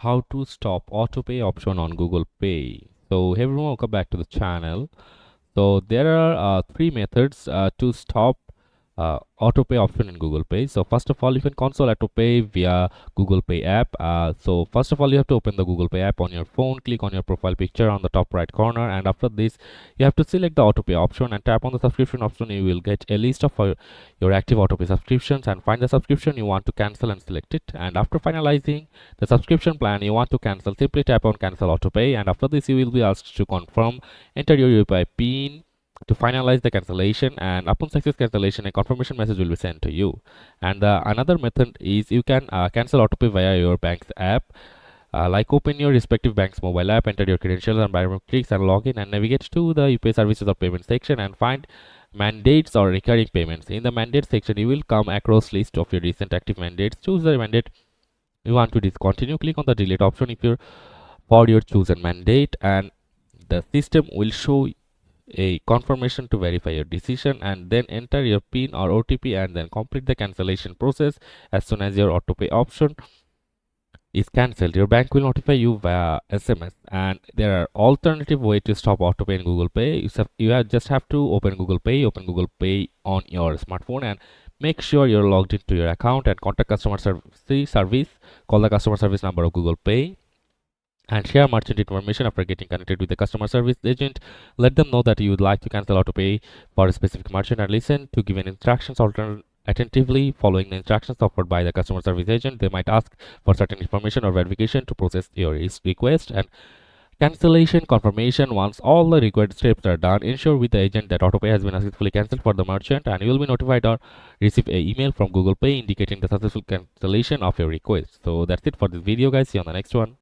how to stop autopay option on Google Pay. So hey everyone, welcome back to the channel. So there are three methods to stop autopay option in Google Pay. So first of all, you can cancel autopay via Google Pay app. So first of all, you have to open the Google Pay app on your phone, click on your profile picture on the top right corner, and after this you have to select the autopay option and tap on the subscription option. You will get a list of your active autopay subscriptions, and find the subscription you want to cancel and select it. And after finalizing the subscription plan you want to cancel, simply tap on cancel autopay, and after this you will be asked to confirm, enter your UPI PIN to finalize the cancellation, and upon success cancellation a confirmation message will be sent to you. And another method is you can cancel autopay via your bank's app. Like open your respective bank's mobile app, enter your credentials and biometrics and log in, and navigate to the UPI services or payment section and find mandates or recurring payments. In the mandate section you will come across list of your recent active mandates. Choose the mandate you want to discontinue, click on the delete option if you're for your chosen mandate, and the system will show a confirmation to verify your decision, and then enter your PIN or OTP and then complete the cancellation process. As soon as your autopay option is cancelled, your bank will notify you via SMS. And there are alternative way to stop autopay in Google Pay. Just have to open Google Pay on your smartphone, and make sure you're logged into your account and contact customer service. Call the customer service number of Google Pay and share merchant information. After getting connected with the customer service agent, let them know that you would like to cancel autopay for a specific merchant, and listen to given instructions attentively. Following the instructions offered by the customer service agent, they might ask for certain information or verification to process your request. And cancellation confirmation: once all the required steps are done, ensure with the agent that autopay has been successfully cancelled for the merchant, and you will be notified or receive an email from Google Pay indicating the successful cancellation of your request. So that's it for this video guys. See you on the next one.